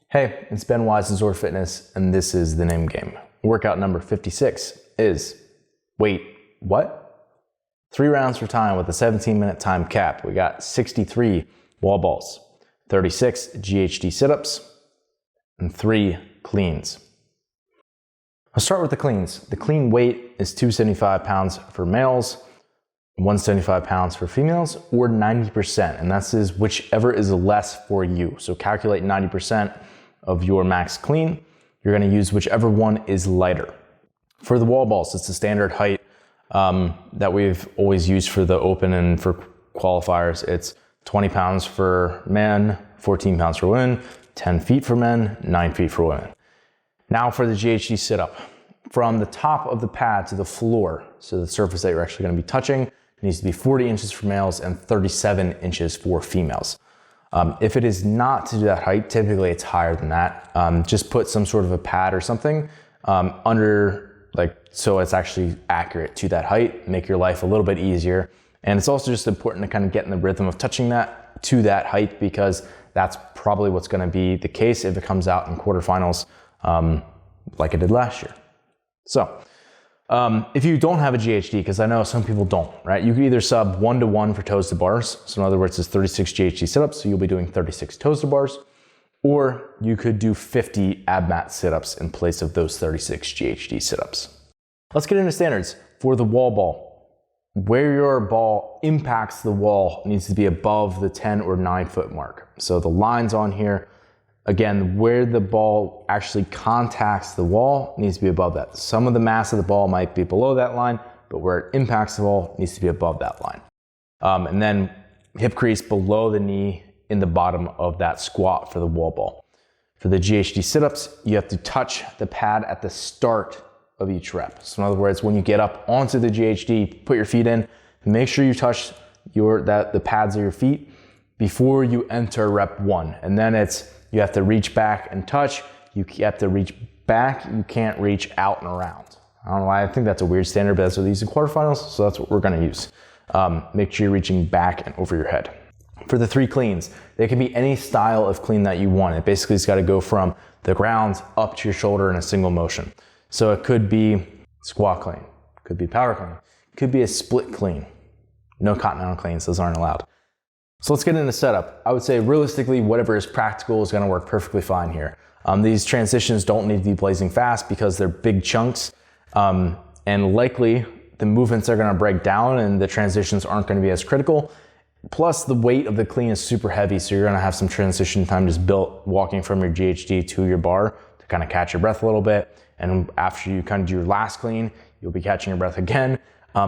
Hey, it's Ben Wise of ZOAR Fitness, and this is the name game. Workout number 56 is, wait, what? 3 rounds for time with a 17-minute time cap. We got 63 wall balls, 36 GHD sit-ups, and 3 cleans. I'll start with the cleans. The clean weight is 275 pounds for males, 175 pounds for females, or 90%, and that's whichever is less for you. So calculate 90% of your max clean. You're gonna use whichever one is lighter. For the wall balls, it's the standard height that we've always used for the open and for qualifiers. It's 20 pounds for men, 14 pounds for women, 10 feet for men, 9 feet for women. Now for the GHD sit-up. From the top of the pad to the floor, so the surface that you're actually gonna be touching, it needs to be 40 inches for males and 37 inches for females. If it is not to do that height, typically it's higher than that. Just put some sort of a pad or something under, so it's actually accurate to that height, make your life a little bit easier. And it's also just important to kind of get in the rhythm of touching that to that height, because that's probably what's gonna be the case if it comes out in quarterfinals like it did last year. So, if you don't have a GHD, because I know some people don't, right? You can either sub 1-to-1 for toes to bars. So in other words, it's 36 GHD sit-ups, so you'll be doing 36 toes to bars, or you could do 50 AbMat sit-ups in place of those 36 GHD sit-ups. Let's get into standards. For the wall ball, where your ball impacts the wall needs to be above the 10 or 9 foot mark. So the lines on here, again, where the ball actually contacts the wall needs to be above that. Some of the mass of the ball might be below that line, but where it impacts the wall needs to be above that line. And then hip crease below the knee in the bottom of that squat for the wall ball. For the GHD sit-ups, you have to touch the pad at the start of each rep. So in other words, when you get up onto the GHD, put your feet in, make sure you touch the pads of your feet before you enter rep 1. And then you have to reach back and touch. You have to reach back. You can't reach out and around. I don't know why. I think that's a weird standard, but that's what these in quarterfinals, so that's what we're gonna use. Make sure you're reaching back and over your head. For the 3 cleans, they can be any style of clean that you want. It basically has gotta go from the ground up to your shoulder in a single motion. So it could be squat clean, could be power clean, could be a split clean. No continental cleans, those aren't allowed. So let's get into setup. I would say realistically, whatever is practical is gonna work perfectly fine here. These transitions don't need to be blazing fast because they're big chunks, and likely the movements are gonna break down and the transitions aren't gonna be as critical. Plus the weight of the clean is super heavy, so you're gonna have some transition time just built walking from your GHD to your bar to kind of catch your breath a little bit. And after you kind of do your last clean, you'll be catching your breath again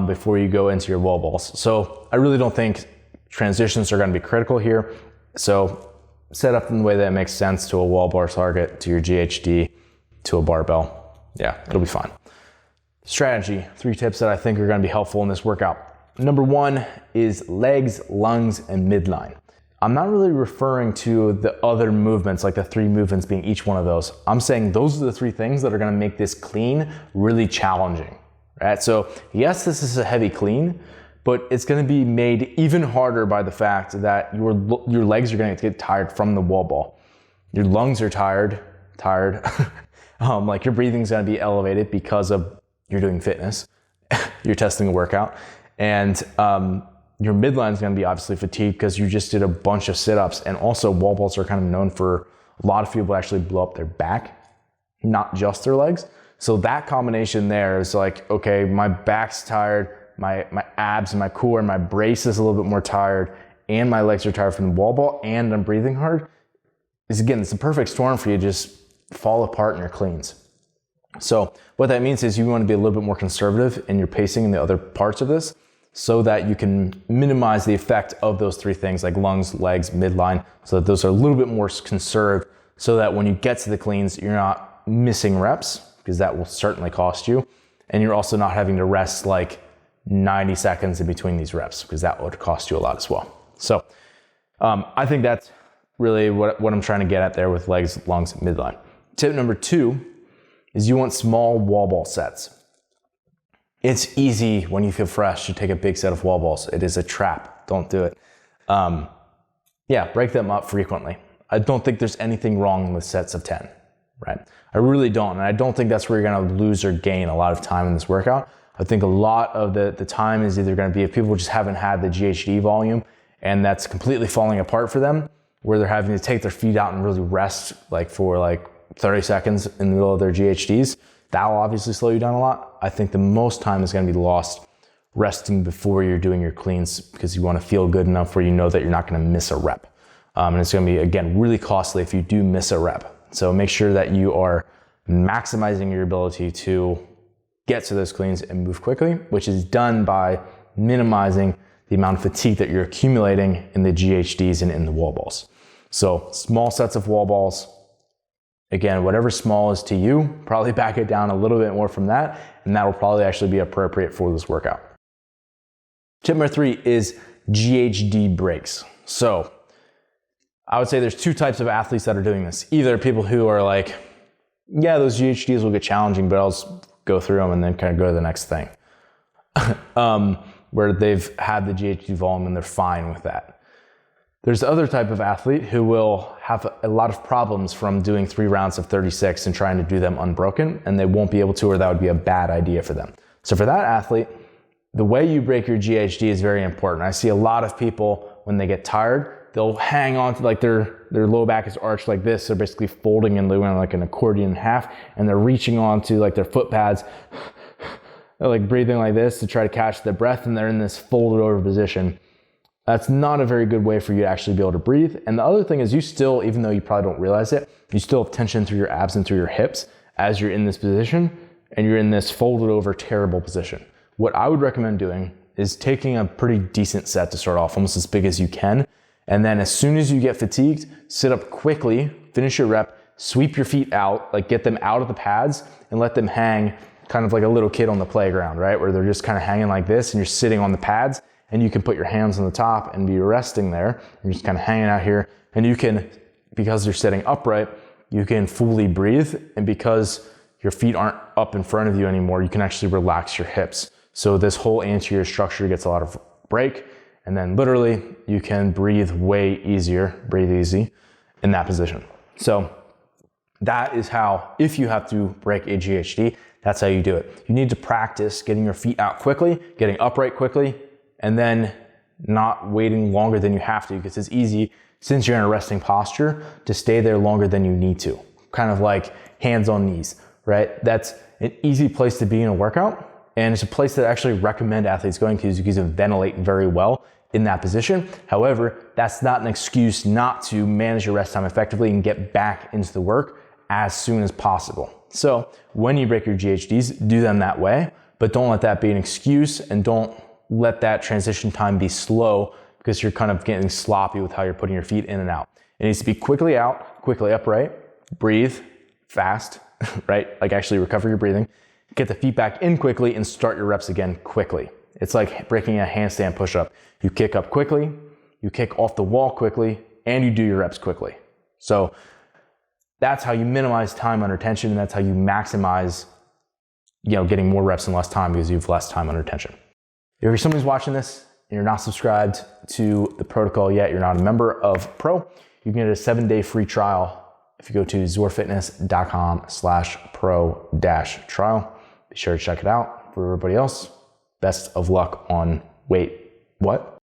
before you go into your wall balls. So I really don't think transitions are going to be critical here. So set up in the way that makes sense to a wall bar target, to your GHD, to a barbell. Yeah, it'll be fine. Strategy, 3 tips that I think are going to be helpful in this workout. Number 1 is legs, lungs, and midline. I'm not really referring to the other movements, like the 3 movements being each one of those. I'm saying those are the 3 things that are going to make this clean really challenging, right? So yes, this is a heavy clean, but it's gonna be made even harder by the fact that your legs are gonna get tired from the wall ball. Your lungs are tired. Like your breathing's gonna be elevated because of you're doing fitness, you're testing a workout. And your midline's gonna be obviously fatigued because you just did a bunch of sit-ups. And also wall balls are kind of known for a lot of people actually blow up their back, not just their legs. So that combination there is like, okay, my back's tired, my abs and my core and my brace is a little bit more tired, and my legs are tired from the wall ball, and I'm breathing hard. It's a perfect storm for you to just fall apart in your cleans. So what that means is you want to be a little bit more conservative in your pacing in the other parts of this so that you can minimize the effect of those 3 things like lungs, legs, midline, so that those are a little bit more conserved so that when you get to the cleans, you're not missing reps, because that will certainly cost you. And you're also not having to rest like 90 seconds in between these reps, because that would cost you a lot as well. So I think that's really what I'm trying to get at there with legs, lungs, and midline. Tip number 2 is you want small wall ball sets. It's easy when you feel fresh to take a big set of wall balls. It is a trap. Don't do it. Yeah, break them up frequently. I don't think there's anything wrong with sets of 10, right? I really don't. And I don't think that's where you're gonna lose or gain a lot of time in this workout. I think a lot of the time is either gonna be if people just haven't had the GHD volume and that's completely falling apart for them, where they're having to take their feet out and really rest for 30 seconds in the middle of their GHDs. That'll obviously slow you down a lot. I think the most time is gonna be lost resting before you're doing your cleans because you wanna feel good enough where you know that you're not gonna miss a rep. And it's gonna be, again, really costly if you do miss a rep. So make sure that you are maximizing your ability to get to those cleans and move quickly, which is done by minimizing the amount of fatigue that you're accumulating in the GHDs and in the wall balls. So small sets of wall balls. Again, whatever small is to you, probably back it down a little bit more from that, and that will probably actually be appropriate for this workout. Tip number 3 is GHD breaks. So I would say there's 2 types of athletes that are doing this. Either people who are like, yeah, those GHDs will get challenging, but I'll just go through them and then kind of go to the next thing. Where they've had the GHD volume and they're fine with that. There's the other type of athlete who will have a lot of problems from doing 3 rounds of 36 and trying to do them unbroken, and they won't be able to, or that would be a bad idea for them. So for that athlete, the way you break your GHD is very important. I see a lot of people when they get tired, they'll hang on to their low back is arched like this. They're basically folding and doing like an accordion in half, and they're reaching onto their foot pads. They're breathing like this to try to catch their breath, and they're in this folded over position. That's not a very good way for you to actually be able to breathe. And the other thing is you still, even though you probably don't realize it, you still have tension through your abs and through your hips as you're in this position, and you're in this folded over terrible position. What I would recommend doing is taking a pretty decent set to start off, almost as big as you can. And then as soon as you get fatigued, sit up quickly, finish your rep, sweep your feet out, get them out of the pads and let them hang kind of like a little kid on the playground, right? Where they're just kind of hanging like this and you're sitting on the pads and you can put your hands on the top and be resting there. You're just kind of hanging out here, and you can, because you're sitting upright, you can fully breathe. And because your feet aren't up in front of you anymore, you can actually relax your hips. So this whole anterior structure gets a lot of break. And then literally you can breathe way easier, breathe easy in that position. So that is how, if you have to break a GHD, that's how you do it. You need to practice getting your feet out quickly, getting upright quickly, and then not waiting longer than you have to, because it's easy, since you're in a resting posture, to stay there longer than you need to. Kind of like hands on knees, right? That's an easy place to be in a workout. And it's a place that I actually recommend athletes going to, because you can ventilate very well in that position. However, that's not an excuse not to manage your rest time effectively and get back into the work as soon as possible. So when you break your GHDs, do them that way, but don't let that be an excuse, and don't let that transition time be slow because you're kind of getting sloppy with how you're putting your feet in and out. It needs to be quickly out, quickly upright, breathe fast, right? Actually recover your breathing. Get the feet back in quickly and start your reps again quickly. It's like breaking a handstand push-up. You kick up quickly, you kick off the wall quickly, and you do your reps quickly. So that's how you minimize time under tension, and that's how you maximize, getting more reps in less time, because you have less time under tension. If you're somebody who's watching this and you're not subscribed to the protocol yet, you're not a member of Pro, you can get a 7-day free trial if you go to zoarfitness.com/pro-trial. Be sure to check it out. For everybody else, best of luck on wait, what?